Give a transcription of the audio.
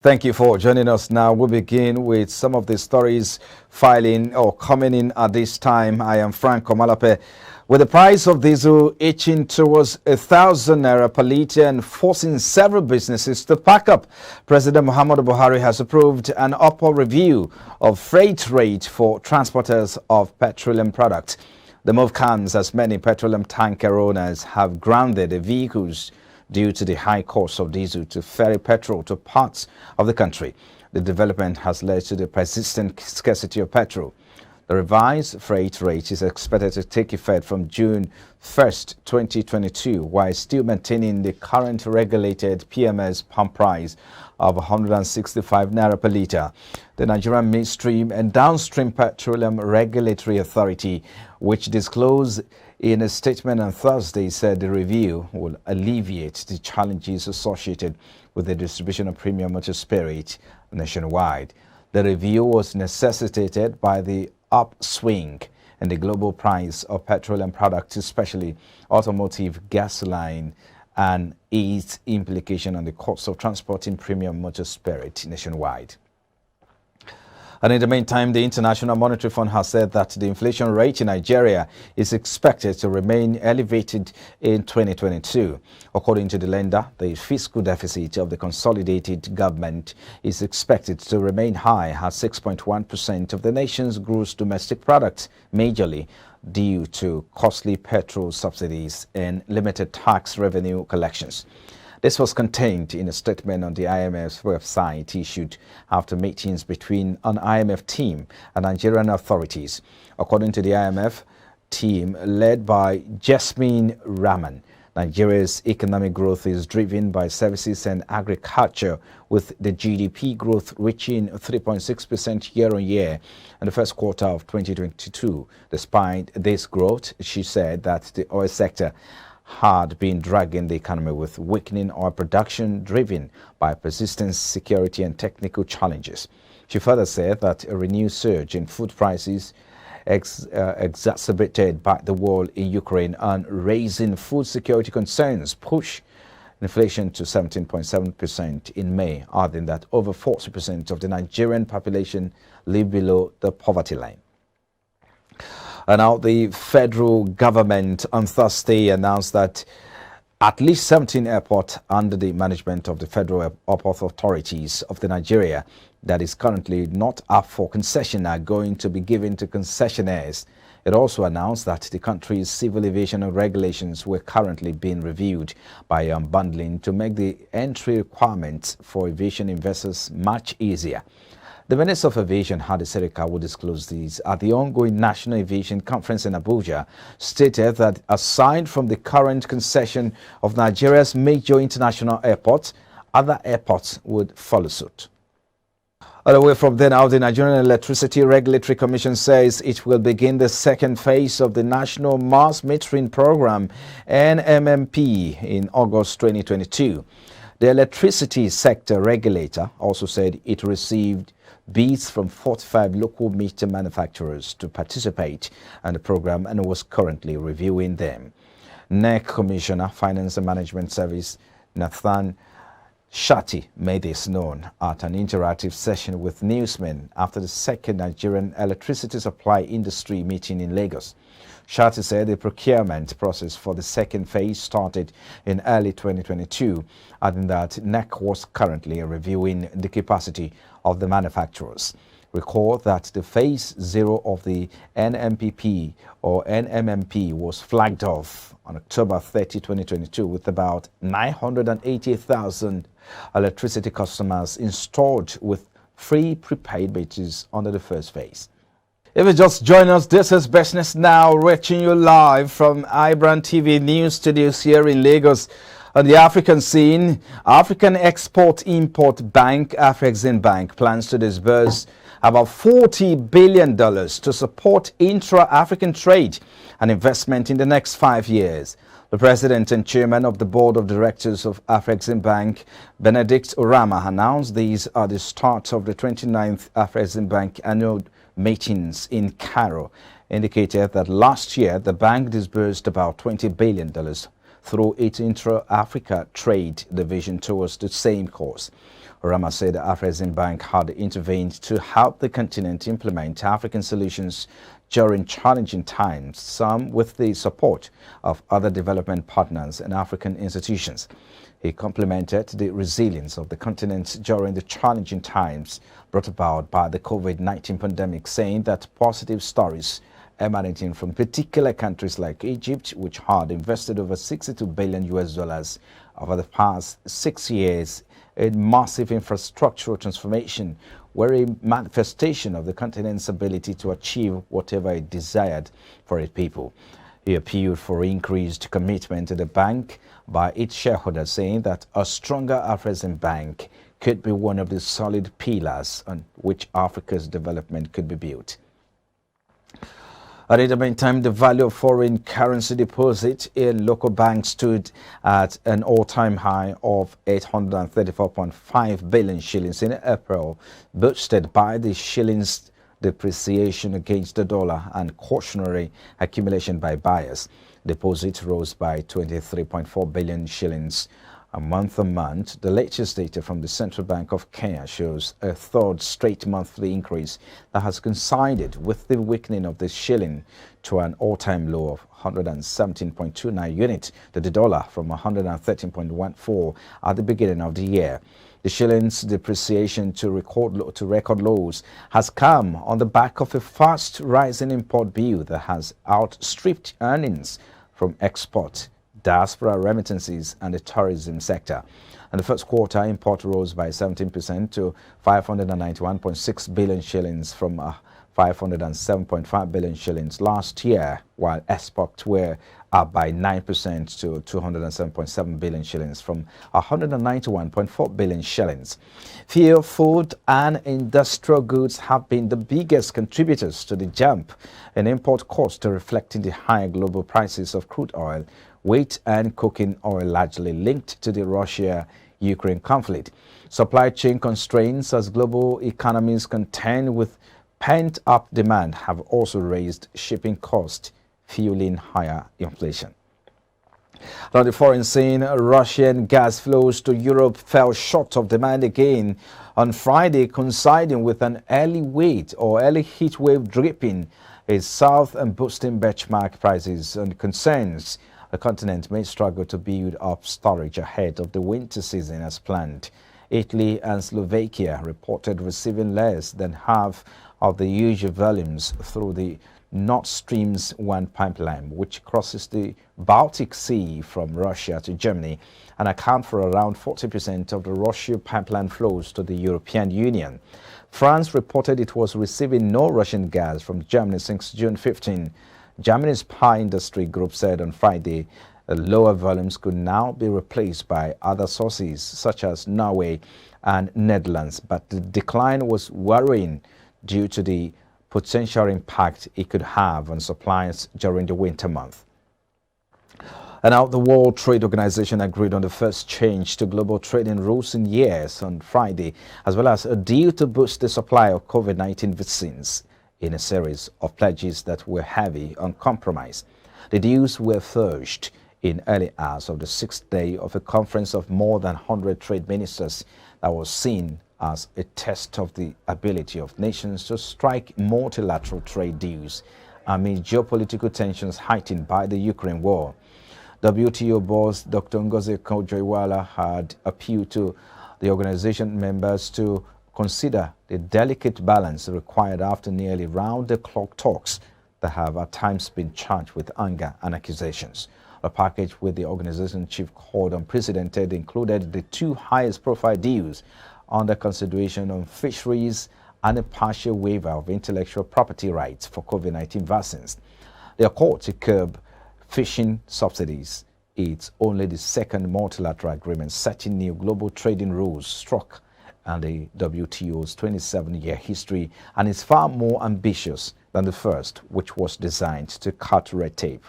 Thank you for joining us. Now we begin with some of the stories filing or coming in at this time. I am Frank Omalape. With the price of diesel itching towards 1,000 naira per litre and forcing several businesses to pack up, President Muhammadu Buhari has approved an upward review of freight rate for transporters of petroleum products. The move comes as many petroleum tanker owners have grounded their vehicles due to the high cost of diesel to ferry petrol to parts of the country. The development has led to the persistent scarcity of petrol. The revised freight rate is expected to take effect from June 1st, 2022, while still maintaining the current regulated PMS pump price of 165 naira per litre. The Nigerian Midstream and Downstream Petroleum Regulatory Authority, which disclosed in a statement on Thursday, said the review will alleviate the challenges associated with the distribution of premium motor spirit nationwide. The review was necessitated by the upswing in the global price of petroleum products, especially automotive gasoline, and its implication on the cost of transporting premium motor spirit nationwide. And in the meantime, the International Monetary Fund has said that the inflation rate in Nigeria is expected to remain elevated in 2022. According to the lender, the fiscal deficit of the consolidated government is expected to remain high at 6.1% of the nation's gross domestic product, majorly due to costly petrol subsidies and limited tax revenue collections. This was contained in a statement on the IMF's website issued after meetings between an IMF team and Nigerian authorities. According to the IMF team led by Jasmine Rahman, Nigeria's economic growth is driven by services and agriculture, with the GDP growth reaching 3.6% year-on-year in the first quarter of 2022. Despite this growth, she said that the oil sector had been dragging the economy, with weakening oil production driven by persistent security and technical challenges. She further said that a renewed surge in food prices exacerbated by the war in Ukraine and raising food security concerns push inflation to 17.7% in May, adding that over 40% of the Nigerian population live below the poverty line. And now the federal government on Thursday announced that at least 17 airports under the management of the Federal Airport Authorities of the Nigeria that is currently not up for concession are going to be given to concessionaires. It also announced that the country's civil aviation regulations were currently being reviewed by unbundling to make the entry requirements for aviation investors much easier. The Minister of Aviation, Hadi Serika, will disclose these at the ongoing National Aviation Conference in Abuja, stated that aside from the current concession of Nigeria's major international airports, other airports would follow suit. Away from then, now the Nigerian Electricity Regulatory Commission says it will begin the second phase of the National Mass Metering Program, NMMP, in August 2022. The electricity sector regulator also said it received bids from 45 local meter manufacturers to participate in the program and was currently reviewing them. NEC Commissioner, Finance and Management Service, Nathan Shati, made this known at an interactive session with newsmen after the second Nigerian electricity supply industry meeting in Lagos. Shati said the procurement process for the second phase started in early 2022, adding that NEC was currently reviewing the capacity of the manufacturers. Recall that the Phase 0 of the NMPP or NMMP was flagged off on October 30, 2022, with about 980,000 electricity customers installed with free prepaid meters under the first phase. If you just join us, this is Business Now, reaching you live from iBrandTV news studios here in Lagos. On the African scene, African Export-Import Bank, Afrexim Bank, plans to disburse about $40 billion to support intra-African trade and investment in the next 5 years. The president and chairman of the board of directors of Afrexim Bank, Benedict Orama, announced these at the start of the 29th Afrexim Bank annual meetings in Cairo, indicated that last year the bank disbursed about $20 billion through its intra-Africa trade division towards the same cause. Rama said the Afreximbank had intervened to help the continent implement African solutions during challenging times, some with the support of other development partners and African institutions. He complimented the resilience of the continent during the challenging times brought about by the COVID-19 pandemic, saying that positive stories emanating from particular countries like Egypt, which had invested over $62 billion over the past 6 years in massive infrastructural transformation, were a manifestation of the continent's ability to achieve whatever it desired for its people. He appealed for increased commitment to the bank by its shareholders, saying that a stronger Afreximbank could be one of the solid pillars on which Africa's development could be built. In the meantime, the value of foreign currency deposit in local banks stood at an all-time high of 834.5 billion shillings in April, boosted by the shilling's depreciation against the dollar and cautionary accumulation by buyers. Deposits rose by 23.4 billion shillings a month-on-month. The latest data from the Central Bank of Kenya shows a third straight monthly increase that has coincided with the weakening of the shilling to an all-time low of 117.29 units to the dollar from 113.14 at the beginning of the year. The shilling's depreciation to record lows has come on the back of a fast rising import bill that has outstripped earnings from export, diaspora remittances and the tourism sector. In the first quarter, import rose by 17% to 591.6 billion shillings from 507.5 billion shillings last year, while exports were up by 9% to 207.7 billion shillings from 191.4 billion shillings. Fuel, food and industrial goods have been the biggest contributors to the jump in import costs, reflecting the high global prices of crude oil, wheat and cooking oil, largely linked to the Russia-Ukraine conflict. Supply chain constraints as global economies contend with pent-up demand have also raised shipping costs, fueling higher inflation. On the foreign scene, Russian gas flows to Europe fell short of demand again on Friday, coinciding with an early heat wave dripping is south and boosting benchmark prices and concerns the continent may struggle to build up storage ahead of the winter season as planned. Italy and Slovakia reported receiving less than half of the usual volumes through the Nord Stream 1 pipeline, which crosses the Baltic Sea from Russia to Germany and account for around 40% of the Russia pipeline flows to the European Union. France reported it was receiving no Russian gas from Germany since June 15. Germany's power industry group said on Friday lower volumes could now be replaced by other sources such as Norway and Netherlands, but the decline was worrying due to the potential impact it could have on supplies during the winter month. And now the World Trade Organization agreed on the first change to global trading rules in years on Friday, as well as a deal to boost the supply of COVID-19 vaccines in a series of pledges that were heavy on compromise. The deals were forged in early hours of the sixth day of a conference of more than 100 trade ministers that was seen as a test of the ability of nations to strike multilateral trade deals amid geopolitical tensions heightened by the Ukraine war. WTO boss Dr. Ngozi Okonjo-Iweala had appealed to the organization members to consider the delicate balance required after nearly round-the-clock talks that have at times been charged with anger and accusations. A package with the organization chief called unprecedented included the two highest-profile deals under consideration on fisheries and a partial waiver of intellectual property rights for COVID-19 vaccines. The accord to curb fishing subsidies is only the second multilateral agreement setting new global trading rules struck and the WTO's 27-year history, and is far more ambitious than the first, which was designed to cut red tape.